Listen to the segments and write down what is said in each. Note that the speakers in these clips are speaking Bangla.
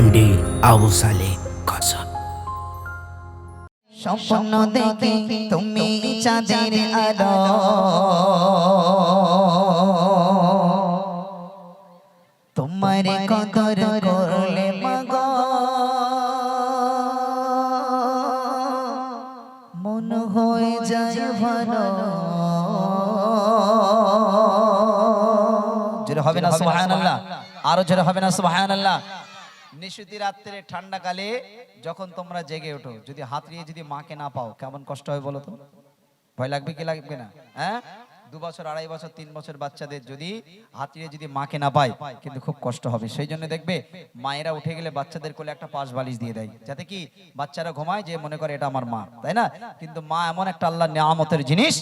এমডি আবু সালেহ কাসম। স্বপ্ন দেখে তুমি চাঁদের আলো, তোমার কদর করলে মাগো মন হয়ে যায় ভালো। জোরে হবে না সুবহানাল্লাহ? আরো জোরে হবে না সুবহানাল্লাহ? নিশুতি রাত্রে ঠান্ডা কালে যখন তোমরা জেগে ওঠো, যদি হাতড়িয়ে যদি মাকে না পাও কেমন কষ্ট হয় বলো তো? ভয় লাগবে কি লাগবে না? হ্যাঁ, 2 বছর 2.5 বছর 3 বছর বাচ্চাদের যদি হাতড়িয়ে যদি মাকে না পায় কিন্তু খুব কষ্ট হবে। সেই জন্য দেখবে মায়েরা উঠে গেলে বাচ্চাদের কোলে একটা পাশ বালিশ দিয়ে দেয়, যাতে কি বাচ্চারা ঘুমায় যে মনে করে এটা আমার মা, তাই না? কিন্তু মা এমন একটা আল্লাহর নিয়ামতের জিনিস,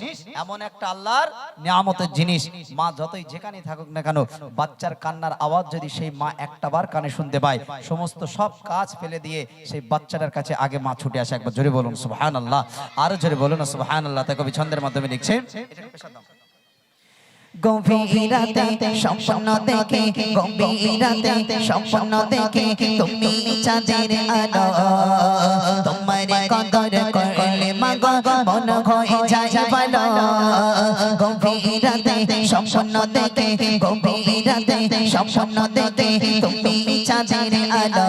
এমন একটা আল্লাহর নিয়ামতের জিনিস, মা যতই যেখানে থাকুক না কেন বাচ্চার কান্নার আওয়াজ যদি সেই মা একটাবার কানে শুনতে পায়, সমস্ত সব কাজ ফেলে দিয়ে সেই বাচ্চাটার কাছে আগে মা ছুটে আসে। একবার জোরে বলুন সুবহানাল্লাহ, আরো জোরে বলুন না সুবহানাল্লাহ। তাই কবি ছন্দের মাধ্যমে লিখছে, গভীর রাতে স্বপ্ন দেখে, গভীর রাতে স্বপ্ন দেখে তুমি চাঁদের আলো, তোমার কদর করলে মাগো মন হয়ে যায় ভালো। গভীর রাতে স্বপ্ন দেখে, গভীর রাতে স্বপ্ন দেখে তুমি চাঁদের আলো,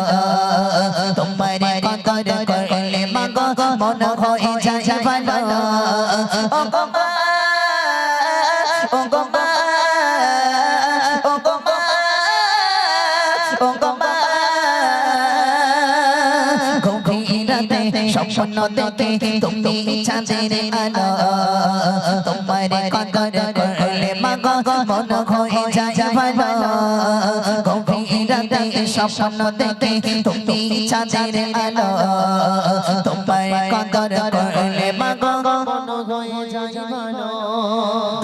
তোমার কদর করলে মাগো মন হয়ে যায় ভালো। ও গো মা, ও গো মা, ও গো মা, ও গো মা, গভীর রাতে স্বপ্ন দেখে তুমি চাঁদের আলো, তোমার কদর করলে মাগো মন হয়ে যায় ভালো। গভীর রাতে স্বপ্ন দেখে তুমি চাঁদের আলো, তোমার কদর করলে মাগো মন হয়ে যায় ভালো।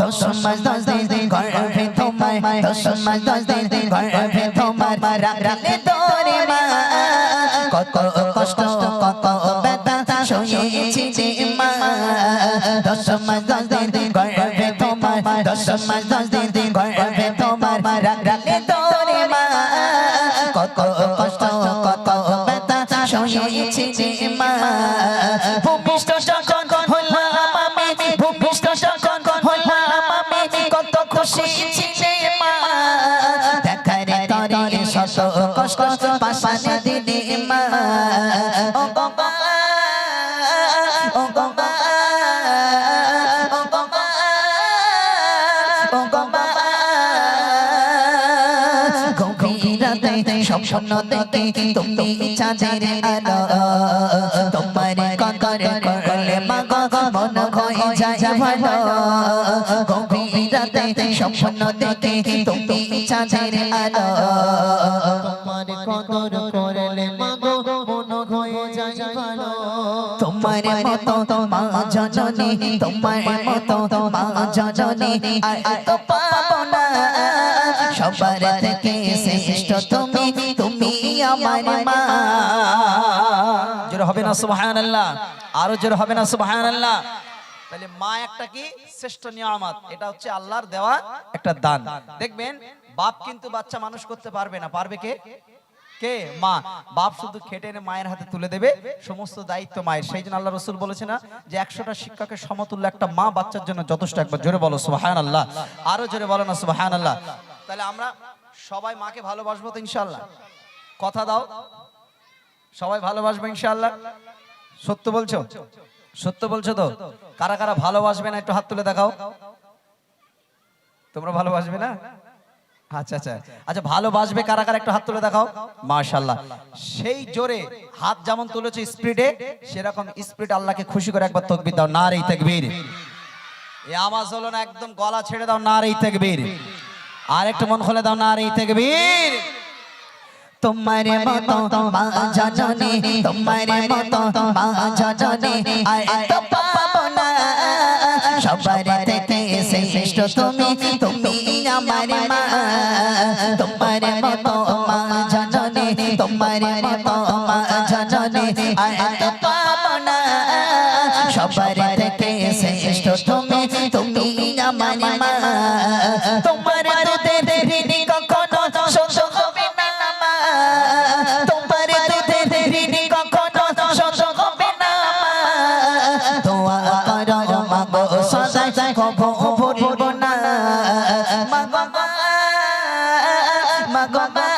10 মাস 10 দিন গর্ভে তোমার, 10 মাস 10 দিন গর্ভে তোমার রাখলে তোরে মা, কত কষ্ট কত ব্যথা সয়েছি যে মা। 10 মাস 10 দিন গর্ভে তোমার, 10 মাস 10 দিন গর্ভে তোমার রাখলে তোরে মা, কত কষ্ট কত ব্যথা সয়েছি যে মা। ভূমিষ্ঠ যখন হলাম আমি, ভূমিষ্ঠ যখন হলাম আমি, কত খুশি ছিলে মা, দেখারে তরে শত কষ্ট পাশানে দিলে মা। ও গো মা, ও গো মা, ও গো মা, ও গো মা, গভীর রাতে স্বপ্ন দেখে তুমি চাঁদের আলো, তোমার কদর করলে মাগো মন হয়ে যায় ভালো। গভীর রাতে স্বপ্ন দেখে তুমি চাঁদের আলো, তোমার কদর করলে মাগো মন হয়ে যায় ভালো। তোমার মতো মা জননী, তোমার মতো মা জননী আর তো পাবো না, সবার থেকে শ্রেষ্ঠ তুমি, তুমি আমার মা। জোরে হবে না সুবহানাল্লাহ? আরো জোরে হবে না সুবহানাল্লাহ? তাহলে মা একটা কি শ্রেষ্ঠ নিয়ামত, এটা হচ্ছে আল্লাহর দেওয়া একটা দান। দেখবেন বাপ কিন্তু বাচ্চা মানুষ করতে পারবে না, পারবে কে? কে? মা। বাপ শুধু খেটে এনে মায়ের হাতে তুলে দেবে, সমস্ত দায়িত্ব মায়ের। সেই জন্য আল্লাহ রাসূল বলেছে না যে 100টা শিক্ষকের সমতুল্য একটা মা বাচ্চার জন্য যথেষ্ট। একবার জোরে বলো সুবহানাল্লাহ, আরো জোরে বলো না সুবহানাল্লাহ। তাহলে আমরা সবাই মাকে ভালোবাসবো তো ইনশাআল্লাহ? কথা দাও, সবাই ভালোবাসবো ইনশাআল্লাহ? সত্য বলছো? সত্য বলছো তো? কারা কারা ভালোবাসবে না একটু হাত তুলে দেখাও। তোমরা ভালোবাসবে না? আচ্ছা আচ্ছা আচ্ছা, ভালোবাসবে কারা কারা একটু হাত তুলে দেখাও। মাশাআল্লাহ। সেই জোরে হাত যেমন তুলেছো স্পিডে, সেরকম স্পিড আল্লাহকে খুশি করে একবার তাকবীর দাও, নারে তাকবীর। এই আওয়াজ হলো না, একদম গলা ছেড়ে দাও, নারে তাকবীর। আর একটু মন খুলে দাও, নারে তাকবীর। তোমার মতো মা জননী, তোমার মতো মা জননী আর তো পাবো না, সবার থেকে শ্রেষ্ঠ তুমি, তুমি আমার মা। তোমার মতো মা জননী, তোমার মতো মা জননী আর তো পাবো না, সবার থেকে শ্রেষ্ঠ তুমি, তুমি আমার মা। তোমার দুধের ঋণী কখনো শোধ হবে না মা, তোমার মাগো মা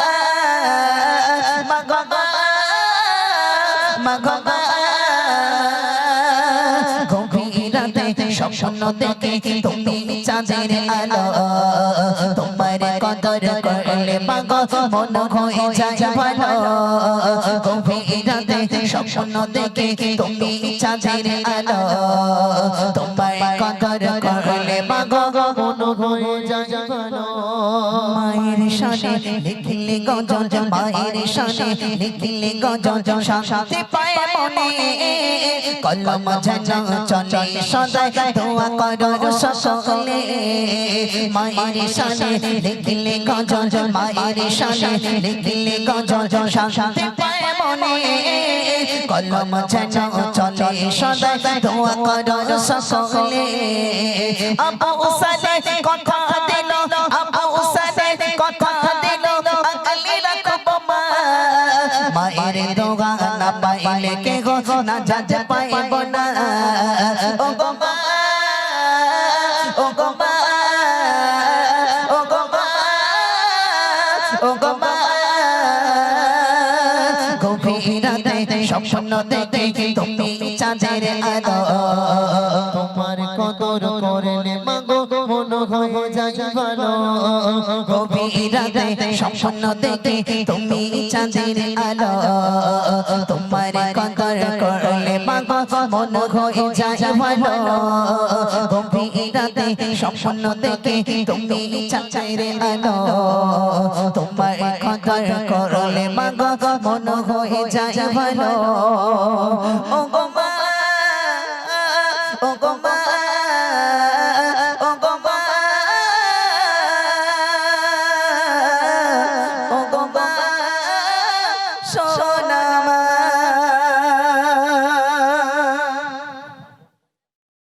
মাগো মা মাগো মা গভীর রাতে স্বপ্ন দেখে তুমি চাঁদের আলো তোমার কদর করলে মাগো মন হয়ে যায় ভালো গভীর রাতে স্বপ্ন দেখে তুমি চাঁদের আলো তোমার কদর করলে মাগো মন হয়ে যায় ভালো মায়ের শানে লিখলে গজল মায়ের শানে লিখলে গজল শান্তি পায় মনে কলম যেন চলে সদাই দোয়া করো সকলে মায়ের শানে লিখলে গজল মায়ের শানে লিখলে গজল শান্তি পায় মনে কলম যেন চলে সদাই দোয়া করো সকলে আবু সালে কথা দিল আবু সালে কথা দিল আগলি রাখবো মা মায়ের দোয়া না পাইলে কে গো না যাতে পাইব না ও গো মা ও গো মা ও গো মা ও গো মা গভীর রাতে স্বপ্ন দেখে তুমি চাঁদের আলো তোমার কদর করলে মাগো মন হয়ে যায় ভালো গভীর রাতে স্বপ্ন দেখে তুমি চাঁদের আলো তোমার কদর করলে মাগো মন হয়ে যায় ভালো গভীর রাতে স্বপ্ন দেখে তুমি চাঁদের আলো তোমার কদর করলে মাগো মন হয়ে যায় ভালো ও গো মা ও গো মা ও গো মা ও গো মা সোনা